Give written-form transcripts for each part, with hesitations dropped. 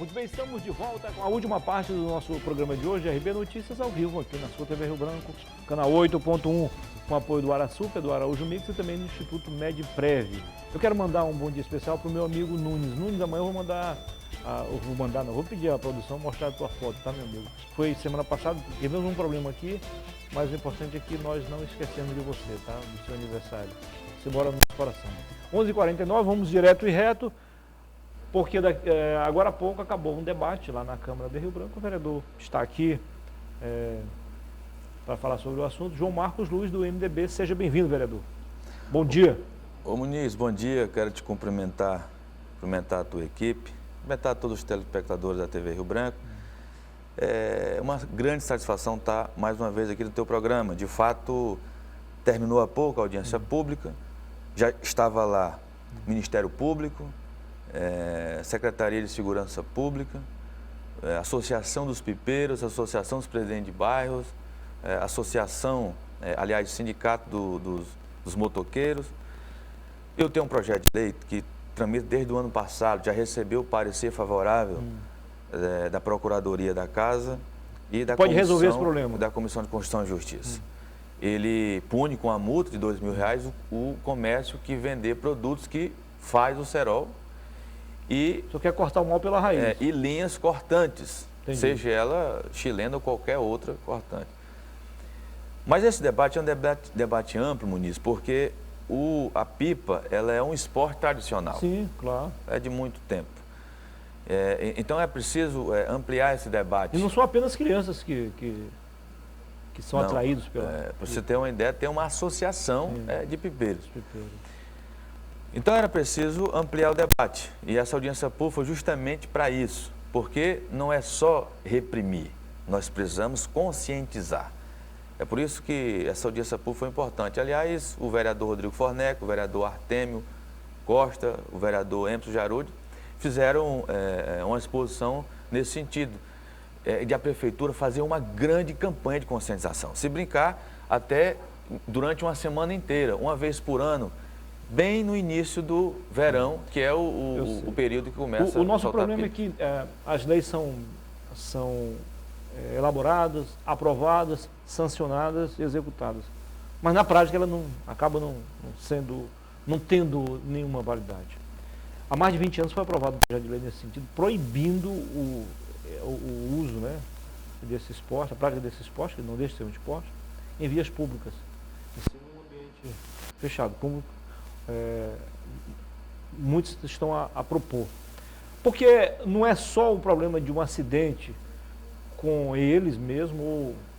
Muito bem, estamos de volta com a última parte do nosso programa de hoje, RB Notícias ao vivo, aqui na sua TV Rio Branco, canal 8.1, com apoio do Arasuper, do Araújo Mix e também do Instituto Medprev. Eu quero mandar um bom dia especial para o meu amigo Nunes. Nunes, amanhã eu vou pedir à produção mostrar a tua foto, tá, meu amigo? Foi semana passada, tivemos um problema aqui, mas o importante é que nós não esquecemos de você, tá? Do seu aniversário. Você mora no nosso coração. 11h49, vamos direto e reto. Porque agora há pouco acabou um debate lá na Câmara de Rio Branco. O vereador está aqui para falar sobre o assunto. João Marcos Luiz, do MDB. Seja bem-vindo, vereador. Bom dia. Ô Muniz, bom dia. Quero te cumprimentar a tua equipe, cumprimentar todos os telespectadores da TV Rio Branco. É uma grande satisfação estar mais uma vez aqui no teu programa. De fato, terminou há pouco a audiência pública. Já estava lá Ministério Público, Secretaria de Segurança Pública, Associação dos Pipeiros, Associação dos Presidentes de Bairros, Associação, aliás, Sindicato dos Motoqueiros. Eu tenho um projeto de lei que tramita desde o ano passado, já recebeu o parecer favorável da Procuradoria da Casa e da Pode resolver esse problema. Da Comissão de Constituição e Justiça. Ele pune com a multa de R$2.000 o comércio que vender produtos que faz o cerol. E só quer cortar o mal pela raiz. E linhas cortantes, Entendi. Seja ela chilena ou qualquer outra cortante. Mas esse debate é um debate amplo, Muniz, porque a pipa ela é um esporte tradicional. Sim, claro. É de muito tempo. Então é preciso ampliar esse debate. E não são apenas crianças que são atraídos pela... Para você ter uma ideia, tem uma associação de pipeiros. Pipeiros. Então era preciso ampliar o debate e essa audiência pública foi justamente para isso, porque não é só reprimir, nós precisamos conscientizar. É por isso que essa audiência pública foi importante. Aliás, o vereador Rodrigo Forneco, o vereador Artêmio Costa, o vereador Emerson Jarudi fizeram uma exposição nesse sentido, de a prefeitura fazer uma grande campanha de conscientização. Se brincar, até durante uma semana inteira, uma vez por ano, bem no início do verão, que é o período que começa o nosso problema é que as leis são elaboradas, aprovadas, sancionadas e executadas. Mas na prática ela acaba não tendo nenhuma validade. Há mais de 20 anos foi aprovado um projeto de lei nesse sentido, proibindo o uso, né, desse esporte, a prática desse esporte, que não deixa de ser um esporte, em vias públicas, em ser um ambiente fechado, como muitos estão a propor. Porque não é só o problema de um acidente com eles mesmo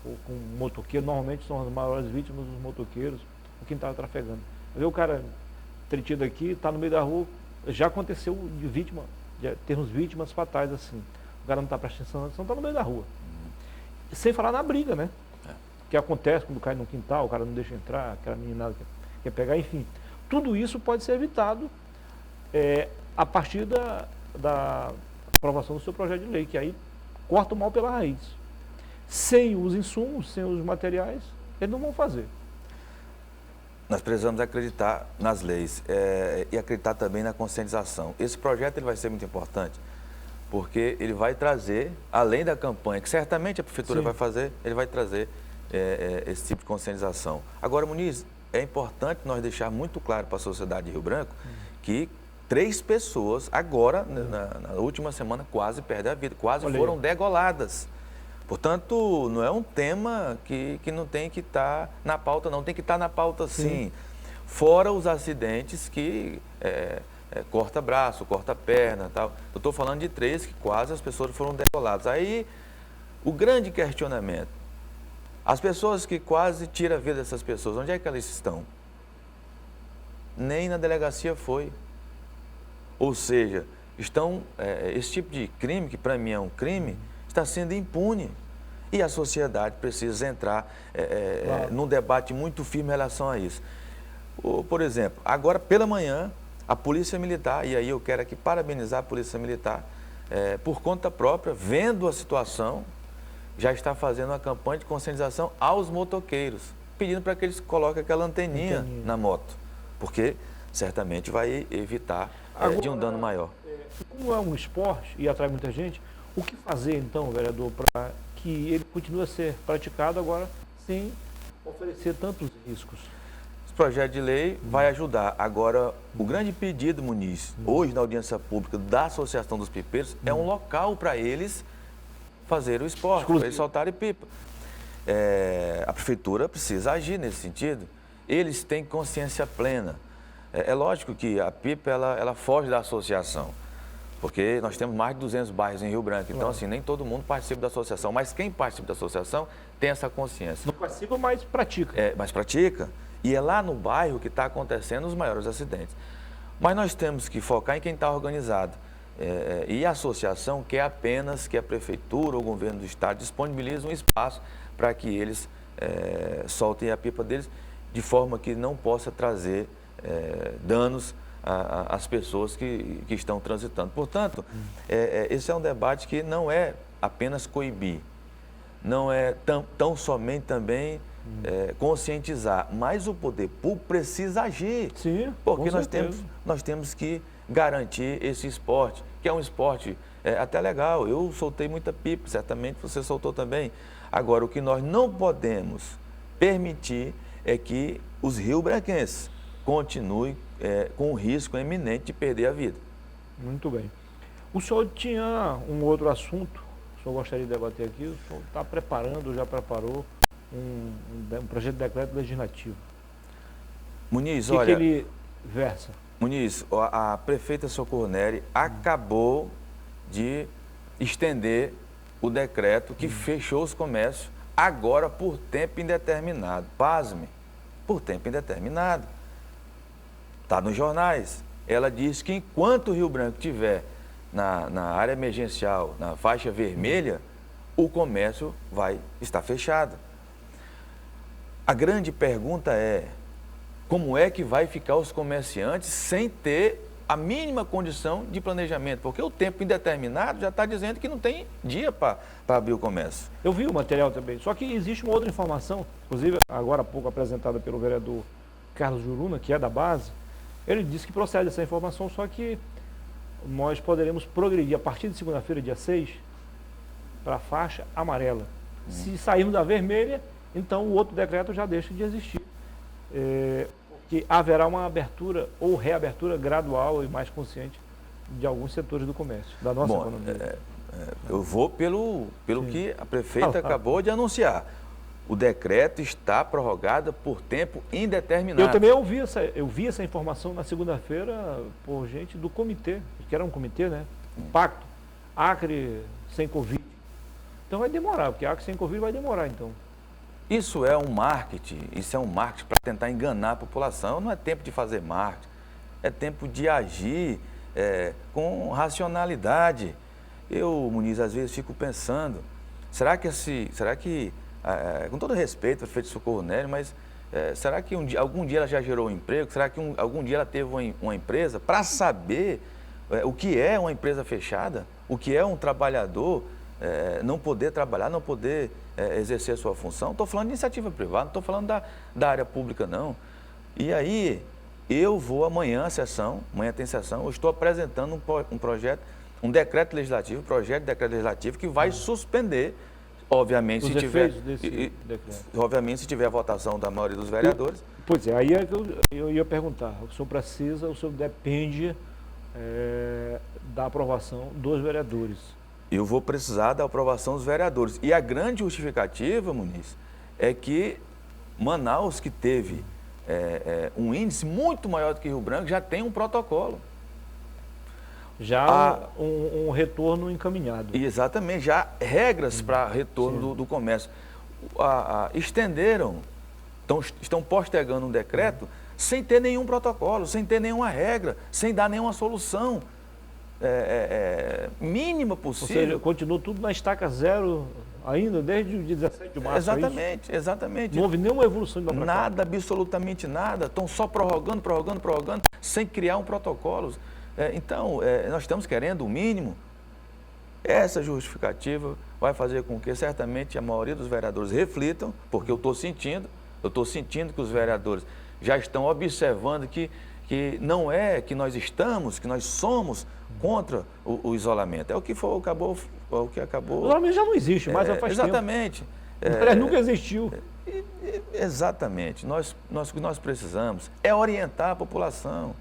ou com o motoqueiro, normalmente são as maiores vítimas dos motoqueiros, ou quem está trafegando. Vê o cara entretido aqui, está no meio da rua, já aconteceu de termos vítimas fatais assim. O cara não está prestando atenção, está no meio da rua. Sem falar na briga, né? Que acontece quando cai no quintal, o cara não deixa entrar, aquela meninada quer pegar, enfim. Tudo isso pode ser evitado a partir da aprovação do seu projeto de lei, que aí corta o mal pela raiz. Sem os insumos, sem os materiais, eles não vão fazer. Nós precisamos acreditar nas leis e acreditar também na conscientização. Esse projeto ele vai ser muito importante, porque ele vai trazer, além da campanha, que certamente a prefeitura vai fazer, ele vai trazer esse tipo de conscientização. Agora, Muniz, é importante nós deixar muito claro para a sociedade de Rio Branco que 3 pessoas agora, na última semana, quase perdem a vida, quase foram degoladas. Portanto, não é um tema que não tem que estar na pauta, não. Tem que estar na pauta, sim. Fora os acidentes que corta braço, corta perna, tal. Eu estou falando de 3 que quase as pessoas foram degoladas. Aí, o grande questionamento: as pessoas que quase tiram a vida dessas pessoas, onde é que elas estão? Nem na delegacia foi. Ou seja, esse tipo de crime, que para mim é um crime, está sendo impune. E a sociedade precisa entrar num debate muito firme em relação a isso. Por exemplo, agora pela manhã, a Polícia Militar, e aí eu quero aqui parabenizar a Polícia Militar, por conta própria, vendo a situação, já está fazendo uma campanha de conscientização aos motoqueiros, pedindo para que eles coloquem aquela anteninha na moto, porque certamente vai evitar de um dano maior. Como é um esporte e atrai muita gente, o que fazer então, vereador, para que ele continue a ser praticado agora sem oferecer tantos riscos? Esse projeto de lei vai ajudar. Agora, o grande pedido, Muniz, hoje na audiência pública da Associação dos Pipeiros, é um local para eles fazerem o esporte, para eles soltarem pipa. A prefeitura precisa agir nesse sentido. Eles têm consciência plena. É lógico que a pipa ela foge da associação, porque nós temos mais de 200 bairros em Rio Branco. Então, assim, nem todo mundo participa da associação, mas quem participa da associação tem essa consciência. Não participa, mas pratica. Mas pratica. E é lá no bairro que está acontecendo os maiores acidentes. Mas nós temos que focar em quem está organizado. E a associação quer apenas que a prefeitura ou o governo do estado disponibilize um espaço para que eles soltem a pipa deles de forma que não possa trazer danos às pessoas que estão transitando. Portanto, esse é um debate que não é apenas coibir, não é tão somente também conscientizar, mas o poder público precisa agir. Sim, porque nós temos que garantir esse esporte, que é um esporte até legal. Eu soltei muita pipa, certamente você soltou também. Agora, o que nós não podemos permitir é que os riobranquenses continuem com o risco iminente de perder a vida. Muito bem. O senhor tinha um outro assunto, o senhor gostaria de debater aqui, o senhor está preparando, já preparou um projeto de decreto legislativo. Muniz, olha... O que ele versa? Muniz, a prefeita Socorro Neri acabou de estender o decreto que fechou os comércios agora por tempo indeterminado. Pasme, por tempo indeterminado. Está nos jornais. Ela diz que enquanto o Rio Branco estiver na área emergencial, na faixa vermelha, o comércio vai estar fechado. A grande pergunta é, como é que vai ficar os comerciantes sem ter a mínima condição de planejamento? Porque o tempo indeterminado já está dizendo que não tem dia para abrir o comércio. Eu vi o material também, só que existe uma outra informação, inclusive agora há pouco apresentada pelo vereador Carlos Juruna, que é da base. Ele disse que procede essa informação, só que nós poderemos progredir a partir de segunda-feira, dia 6, para a faixa amarela. Se sairmos da vermelha, então o outro decreto já deixa de existir. Que haverá uma abertura ou reabertura gradual e mais consciente de alguns setores do comércio, da nossa economia. Eu vou pelo que a prefeita acabou de anunciar. O decreto está prorrogado por tempo indeterminado. Eu também vi essa informação na segunda-feira por gente do comitê, que era um comitê, né? Pacto, Acre sem Covid. Então vai demorar, porque Acre sem Covid vai demorar, então. Isso é um marketing para tentar enganar a população. Não é tempo de fazer marketing, é tempo de agir com racionalidade. Eu, Muniz, às vezes fico pensando, será que com todo respeito, prefeito Socorro Neri, mas será que algum dia ela já gerou um emprego? Será que algum dia ela teve uma empresa para saber o que é uma empresa fechada? O que é um trabalhador não poder trabalhar, não poder exercer a sua função? Estou falando de iniciativa privada, não estou falando da área pública, não. E aí, eu vou amanhã tem sessão, eu estou apresentando um projeto, um decreto legislativo, projeto de decreto legislativo que vai suspender, obviamente, se tiver a votação da maioria dos vereadores. Pois é, aí é que eu ia perguntar, o senhor depende da aprovação dos vereadores. Eu vou precisar da aprovação dos vereadores. E a grande justificativa, Muniz, é que Manaus, que teve um índice muito maior do que Rio Branco, já tem um protocolo. Já um retorno encaminhado. Exatamente, já regras para retorno do comércio. Estão postergando um decreto sem ter nenhum protocolo, sem ter nenhuma regra, sem dar nenhuma solução mínima possível. Ou seja, continua tudo na estaca zero ainda, desde o dia 17 de março. Exatamente. Não houve nenhuma evolução de nada, absolutamente nada. Estão só prorrogando, sem criar um protocolo. Então, nós estamos querendo o mínimo. Essa justificativa vai fazer com que, certamente, a maioria dos vereadores reflitam, porque eu estou sentindo que os vereadores já estão observando que não é que nós somos contra o isolamento. É o que acabou. O que acabou. O isolamento já não existe mais, já faz exatamente. tempo. Exatamente. Nunca existiu. Exatamente. O que nós precisamos é orientar a população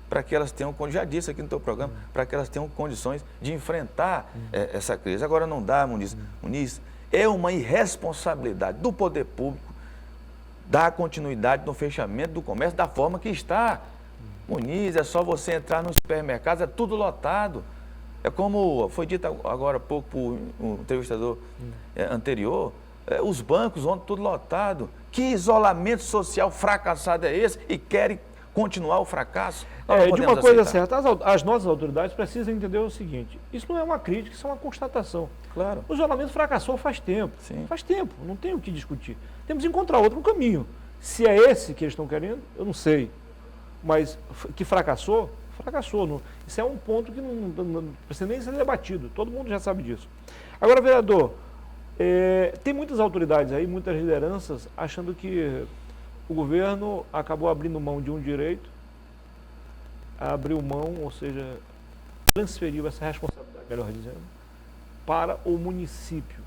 para que elas tenham, já disse aqui no teu programa, para que elas tenham condições de enfrentar essa crise. Agora não dá, Muniz, é uma irresponsabilidade do poder público dar continuidade no fechamento do comércio da forma que está. Muniz, é só você entrar nos supermercados, é tudo lotado. É como foi dito agora há pouco por um entrevistador anterior, os bancos ontem tudo lotado. Que isolamento social fracassado é esse? E querem continuar o fracasso? De uma coisa certa, as nossas autoridades precisam entender o seguinte, isso não é uma crítica, isso é uma constatação. Claro. O isolamento fracassou faz tempo. Sim. Faz tempo, não tem o que discutir. Temos que encontrar outro caminho. Se é esse que eles estão querendo, eu não sei. Mas que fracassou, fracassou. Isso é um ponto que não precisa nem ser debatido. Todo mundo já sabe disso. Agora, vereador, tem muitas autoridades aí, muitas lideranças, achando que o governo acabou abrindo mão de um direito, abriu mão, ou seja, transferiu essa responsabilidade, melhor dizendo, para o município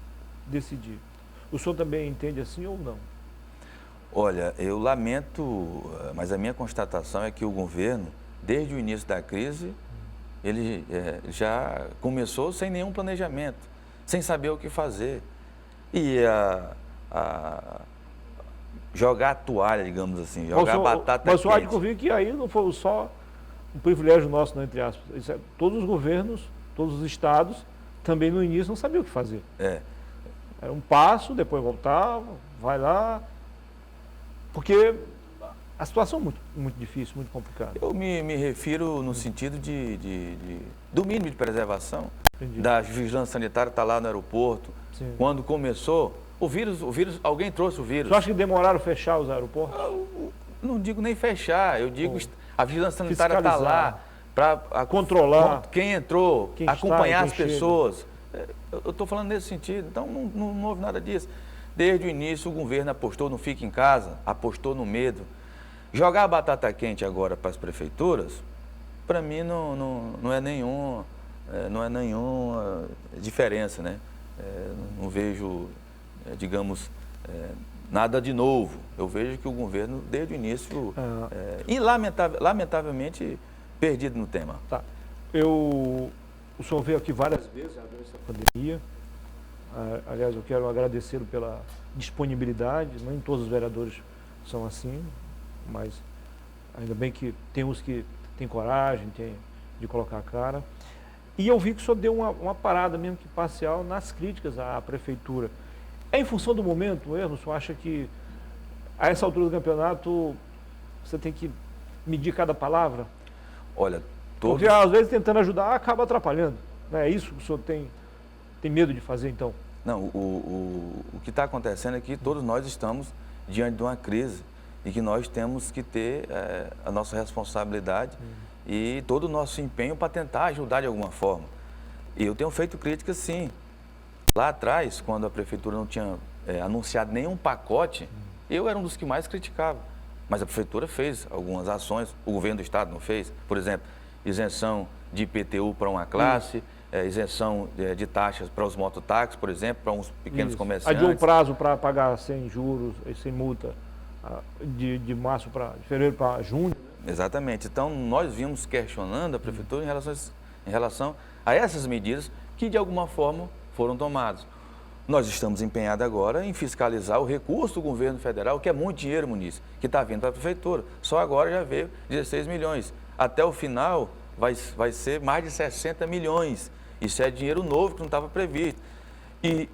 decidir. O senhor também entende assim ou não? Olha, eu lamento, mas a minha constatação é que o governo, desde o início da crise, ele já começou sem nenhum planejamento, sem saber o que fazer. E jogar a toalha, digamos assim, jogar a batata quente. Mas o senhor há de convir que aí não foi só um privilégio nosso, não, entre aspas. Todos os governos, todos os estados, também no início não sabiam o que fazer. Era um passo, depois voltava, vai lá. Porque a situação é muito, muito difícil, muito complicada. Eu me refiro no sentido do mínimo de preservação. Entendi. Da vigilância sanitária está lá no aeroporto. Sim. Quando começou, o vírus, alguém trouxe o vírus. Você acha que demoraram a fechar os aeroportos? Não digo nem fechar, eu digo a vigilância sanitária está lá para controlar quem entrou, quem acompanhar está, quem as pessoas. Eu estou falando nesse sentido, então não houve nada disso. Desde o início o governo apostou no fique em casa, apostou no medo. Jogar a batata quente agora para as prefeituras, para mim não é nenhuma diferença, né? Não vejo, digamos, nada de novo. Eu vejo que o governo, desde o início, e lamentavelmente, perdido no tema. Tá. O senhor veio aqui várias vezes durante essa pandemia. Aliás, eu quero agradecê-lo pela disponibilidade. Nem todos os vereadores são assim, mas ainda bem que tem uns que têm coragem de colocar a cara. E eu vi que o senhor deu uma parada, mesmo que parcial, nas críticas à prefeitura. É em função do momento mesmo? O senhor acha que, a essa altura do campeonato, você tem que medir cada palavra? Olha, porque às vezes tentando ajudar acaba atrapalhando. Não é isso que o senhor tem medo de fazer, então? Não, o que está acontecendo é que todos nós estamos diante de uma crise e que nós temos que ter a nossa responsabilidade e todo o nosso empenho para tentar ajudar de alguma forma. E eu tenho feito críticas, sim. Lá atrás, quando a prefeitura não tinha anunciado nenhum pacote, eu era um dos que mais criticava. Mas a prefeitura fez algumas ações, o governo do estado não fez. Por exemplo, isenção de IPTU para uma classe, isenção de taxas para os mototáxis, por exemplo, para uns pequenos comerciantes. Adiou o prazo para pagar sem juros e sem multa de março de fevereiro para junho. Exatamente. Então, nós vimos questionando a prefeitura em relação a essas medidas que, de alguma forma, foram tomadas. Nós estamos empenhados agora em fiscalizar o recurso do governo federal, que é muito dinheiro, Muniz, que está vindo para a prefeitura. Só agora já veio 16 milhões. Até o final vai ser mais de 60 milhões. Isso é dinheiro novo que não estava previsto. E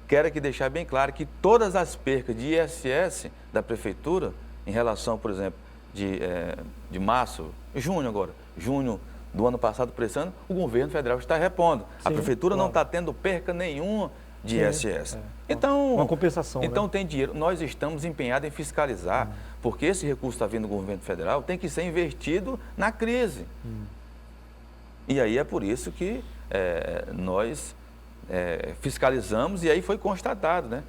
quero aqui deixar bem claro que todas as percas de ISS da prefeitura, em relação, por exemplo, de março, junho do ano passado para esse ano, o governo federal está repondo. Sim, a prefeitura não está tendo perca nenhuma de ISS. Então, uma compensação. Então, né? Tem dinheiro. Nós estamos empenhados em fiscalizar, porque esse recurso está vindo do governo federal, tem que ser investido na crise. E aí é por isso que nós fiscalizamos e aí foi constatado, né?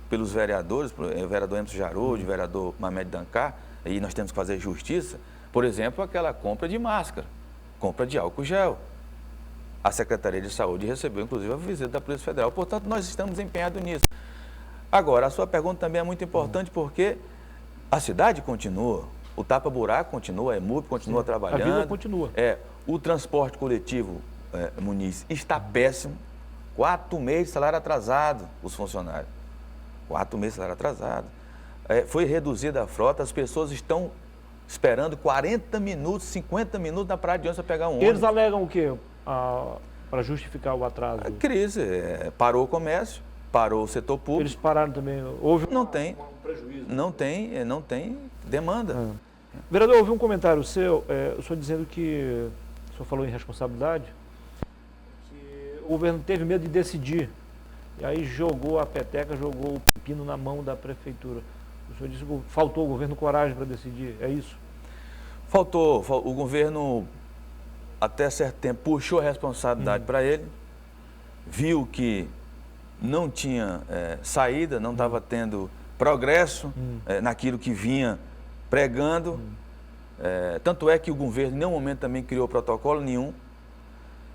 Pelos vereadores, o vereador Emerson Jarud, o vereador Mamed Dancar, e nós temos que fazer justiça, por exemplo, aquela compra de máscara, compra de álcool gel. a Secretaria de Saúde recebeu, inclusive, a visita da Polícia Federal. Portanto, nós estamos empenhados nisso. Agora, a sua pergunta também é muito importante porque a cidade continua, o tapa-buraco continua, a EMUP continua trabalhando. A vida continua. O transporte coletivo, Muniz, está péssimo. 4 meses de salário atrasado, os funcionários. 4 meses de salário atrasado. Foi reduzida a frota, as pessoas estão esperando 40 minutos, 50 minutos na Praia de Ônibus para pegar um ônibus. Eles alegam o quê para justificar o atraso? A crise, parou o comércio, parou o setor público. Eles pararam também, houve não tem, um prejuízo. Não tem demanda. Vereador, eu ouvi um comentário seu, o senhor dizendo que, o senhor falou em responsabilidade, que o governo teve medo de decidir, e aí jogou a peteca, jogou o pepino na mão da prefeitura. O senhor disse que faltou o governo coragem para decidir, é isso? Faltou, o governo até certo tempo puxou a responsabilidade para ele, viu que não tinha saída, não estava tendo progresso naquilo que vinha pregando. Tanto é que o governo em nenhum momento também criou protocolo nenhum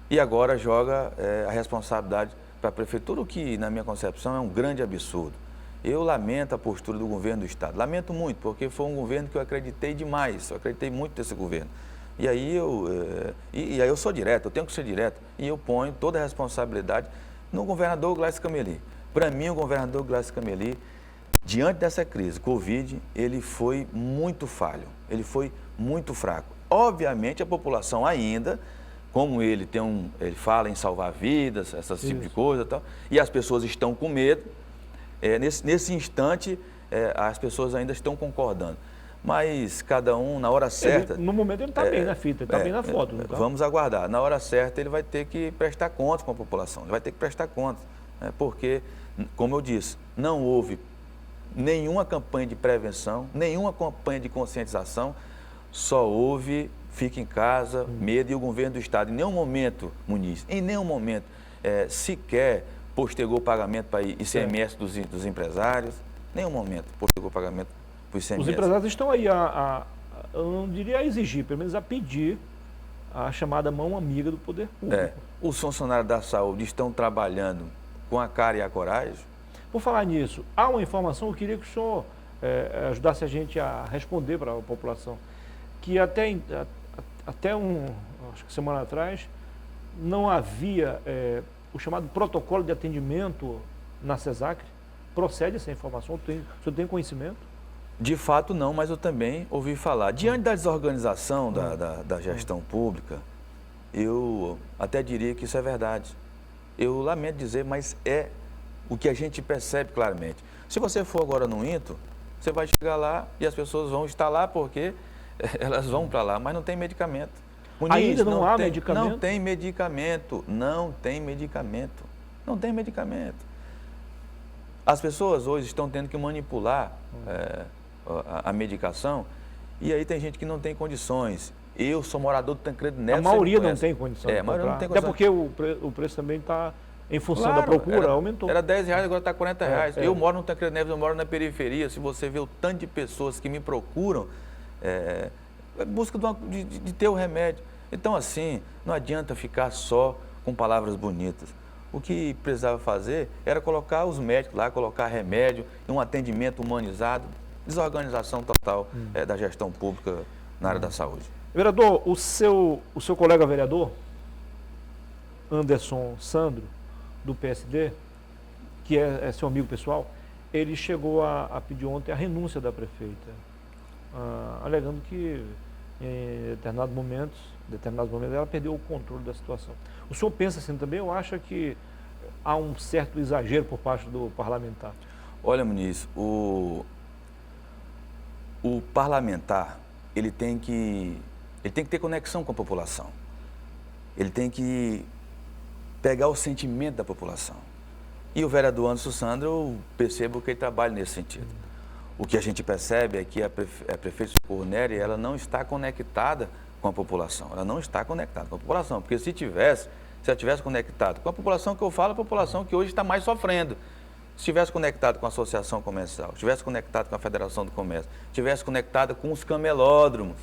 e agora joga a responsabilidade para a prefeitura, o que na minha concepção é um grande absurdo. Eu lamento a postura do governo do estado, lamento muito, porque foi um governo que eu acreditei demais, eu acreditei muito nesse governo. E aí eu sou direto, eu tenho que ser direto, e eu ponho toda a responsabilidade no governador Gleisi Cameli. Para mim, o governador Gleisi Cameli, diante dessa crise, Covid, ele foi muito falho, ele foi muito fraco. Obviamente, a população ainda, como ele fala em salvar vidas, esse tipo de coisa e tal, e as pessoas estão com medo, nesse instante, as pessoas ainda estão concordando. Mas cada um, na hora certa... No momento ele está bem na fita, ele está bem na foto. Não tá? Vamos aguardar. Na hora certa ele vai ter que prestar contas com a população, ele vai ter que prestar contas. Porque, como eu disse, não houve nenhuma campanha de prevenção, nenhuma campanha de conscientização, só houve fica em casa, medo, e o governo do estado em nenhum momento, Muniz, em nenhum momento sequer postergou o pagamento para ICMS dos empresários, nenhum momento postergou o pagamento para o ICMS. Os empresários estão aí eu não diria a exigir, pelo menos a pedir a chamada mão amiga do poder público. Os funcionários da saúde estão trabalhando com a cara e a coragem. Por falar nisso, há uma informação, eu queria que o senhor ajudasse a gente a responder para a população, que até acho que semana atrás, não havia o chamado protocolo de atendimento na CESAC. Procede essa informação? O senhor tem conhecimento? De fato não, mas eu também ouvi falar. Diante da desorganização da gestão pública, eu até diria que isso é verdade. Eu lamento dizer, mas é o que a gente percebe claramente. Se você for agora no INTO, você vai chegar lá e as pessoas vão estar lá porque elas vão para lá, mas não tem medicamento. Ainda não há medicamento? Não tem medicamento, não tem medicamento, não tem medicamento. As pessoas hoje estão tendo que manipular a medicação e aí tem gente que não tem condições. Eu sou morador do Tancredo Neves. A maioria não tem condição de a maioria não tem comprar. condição. Até porque o preço também está, em função da procura, aumentou. Era R$10, agora está R$40. Eu moro no Tancredo Neves, eu moro na periferia. Se você vê o tanto de pessoas que me procuram, busca de ter o remédio. Então, assim, não adianta ficar só com palavras bonitas. O que precisava fazer era colocar os médicos lá, colocar remédio, um atendimento humanizado, desorganização total da gestão pública na área da saúde. Vereador, o seu colega vereador, Anderson Sandro, do PSD, que é seu amigo pessoal, ele chegou a pedir ontem a renúncia da prefeita, alegando que em determinados momentos ela perdeu o controle da situação. O senhor pensa assim também ou acha que há um certo exagero por parte do parlamentar? Olha, Muniz, o parlamentar, ele tem que ter conexão com a população. Ele tem que pegar o sentimento da população. E o vereador Anderson Sandro, eu percebo que ele trabalha nesse sentido. O que a gente percebe é que a prefeita Socorro Nery, ela não está conectada com a população. Ela não está conectada com a população, porque se ela tivesse conectado com a população que eu falo, a população que hoje está mais sofrendo. Se estivesse conectado com a associação comercial, estivesse conectado com a Federação do Comércio, estivesse conectado com os camelódromos,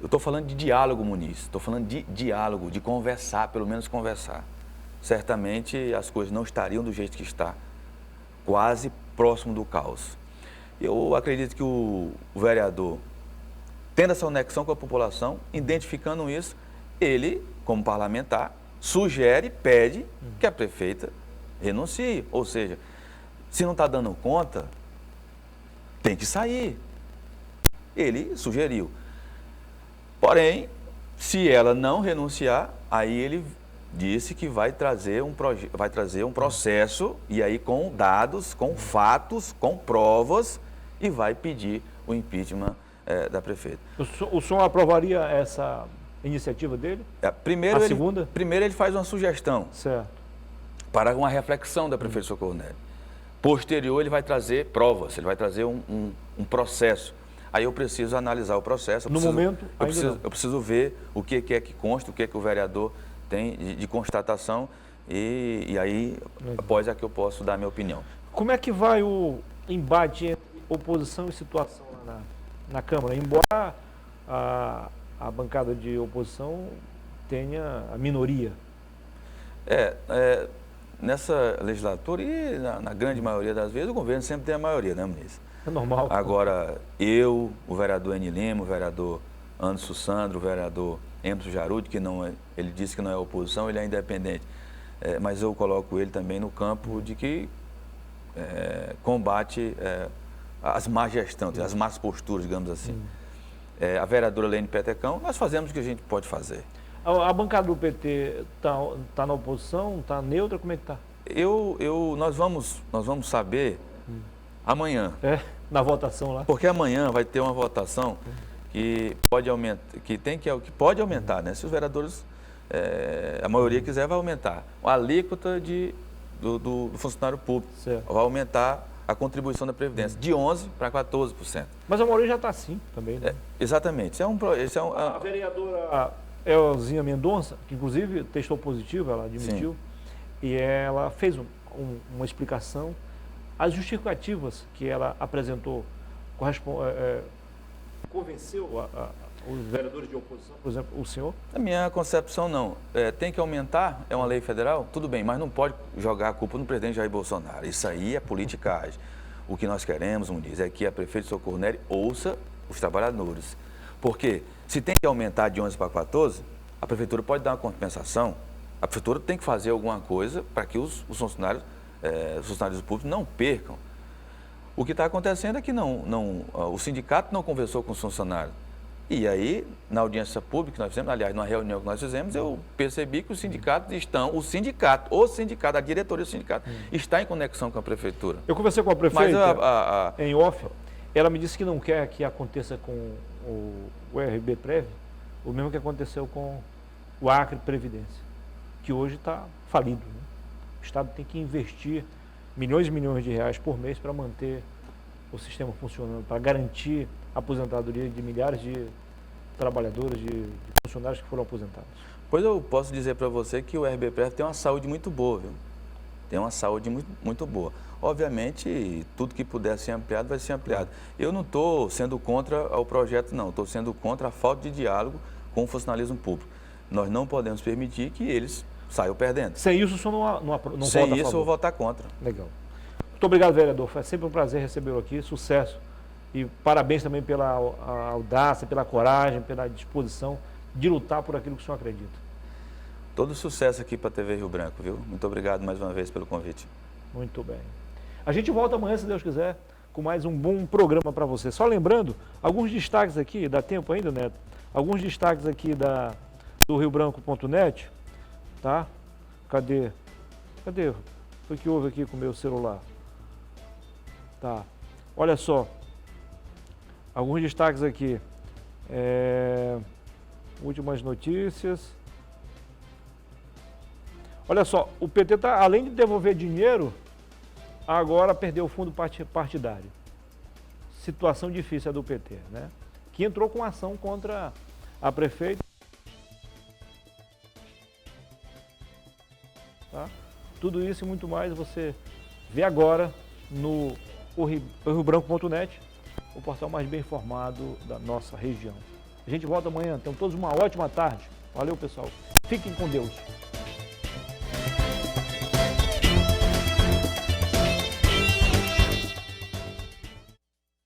Eu estou falando de diálogo, Muniz. Estou falando de diálogo, de conversar, pelo menos conversar. Certamente as coisas não estariam do jeito que está, quase próximo do caos. Eu acredito que o vereador, tendo essa conexão com a população, identificando isso, ele, como parlamentar, sugere, pede que a prefeita renuncie. Ou seja, se não está dando conta, tem que sair. Ele sugeriu. Porém, se ela não renunciar, aí ele disse que vai trazer um processo, e aí com dados, com fatos, com provas, e vai pedir o impeachment da prefeita. O senhor aprovaria essa iniciativa dele? Primeiro ele faz uma sugestão. Certo. Para uma reflexão da prefeita Socorro Nery. Posterior, ele vai trazer provas, ele vai trazer um processo. Aí eu preciso analisar o processo. Eu preciso ver o que é que consta, o que é que o vereador tem de constatação e aí, após é que eu posso dar a minha opinião. Como é que vai o embate entre oposição e situação lá na Câmara? Embora a bancada de oposição tenha a minoria. Nessa legislatura e na grande maioria das vezes o governo sempre tem a maioria, né, Muniz? É normal. Agora, o vereador Eni Lima, o vereador Anderson Sandro, o vereador Emerson Jarude, que ele disse que não é oposição, ele é independente. Mas eu coloco ele também no campo de que combate as más gestões, as más posturas, digamos assim. A vereadora Lene Petecão, nós fazemos o que a gente pode fazer. A bancada do PT está na oposição, está neutra, como é que está? Nós vamos saber amanhã. Na votação lá. Porque amanhã vai ter uma votação que pode aumentar, que pode aumentar, né? Se os vereadores, a maioria quiser, vai aumentar. A alíquota do funcionário público. Certo. Vai aumentar a contribuição da Previdência, de 11% para 14%. Mas a maioria já está assim também, né? Exatamente. A vereadora Elzinha Mendonça, que inclusive testou positivo, ela admitiu, e ela fez uma explicação. As justificativas que ela apresentou convenceu os vereadores de oposição, por exemplo, o senhor? Na minha concepção, não. Tem que aumentar, é uma lei federal, tudo bem, mas não pode jogar a culpa no presidente Jair Bolsonaro. Isso aí é politicagem. O que nós queremos, Muniz, é que a prefeita Socorro Nery ouça os trabalhadores. Porque se tem que aumentar de 11 para 14, a prefeitura pode dar uma compensação, a prefeitura tem que fazer alguma coisa para que os funcionários públicos não percam. O que está acontecendo é que o sindicato não conversou com os funcionários. E aí, na audiência pública que nós fizemos, aliás, na reunião que nós fizemos, eu percebi que os sindicatos a diretoria do sindicato, está em conexão com a prefeitura. Eu conversei com a prefeita em off, ela me disse que não quer que aconteça com o RB Prev, o mesmo que aconteceu com o Acre Previdência, que hoje está falido, né? O Estado tem que investir milhões e milhões de reais por mês para manter o sistema funcionando, para garantir a aposentadoria de milhares de trabalhadores, de funcionários que foram aposentados. Pois eu posso dizer para você que o RBPF tem uma saúde muito boa, viu? Tem uma saúde muito, muito boa. Obviamente, tudo que puder ser ampliado, vai ser ampliado. Eu não estou sendo contra o projeto, não. Estou sendo contra a falta de diálogo com o funcionalismo público. Nós não podemos permitir que eles saiam perdendo. Sem isso, o senhor não vota a favor? Sem isso, eu vou votar contra. Legal. Muito obrigado, vereador. Foi sempre um prazer recebê-lo aqui. Sucesso. E parabéns também pela audácia, pela coragem, pela disposição de lutar por aquilo que o senhor acredita. Todo sucesso aqui para a TV Rio Branco, viu? Muito obrigado mais uma vez pelo convite. Muito bem. A gente volta amanhã, se Deus quiser, com mais um bom programa para você. Só lembrando, alguns destaques aqui, dá tempo ainda, Neto? Alguns destaques aqui do riobranco.net, tá? Cadê? O que houve aqui com o meu celular? Tá. Olha só. Alguns destaques aqui. Últimas notícias. Olha só, o PT está, além de devolver dinheiro, agora perdeu o fundo partidário. Situação difícil a do PT, né? Que entrou com ação contra a prefeita. Tá? Tudo isso e muito mais você vê agora no riobranco.net, o portal mais bem informado da nossa região. A gente volta amanhã. Tenham todos uma ótima tarde. Valeu, pessoal. Fiquem com Deus.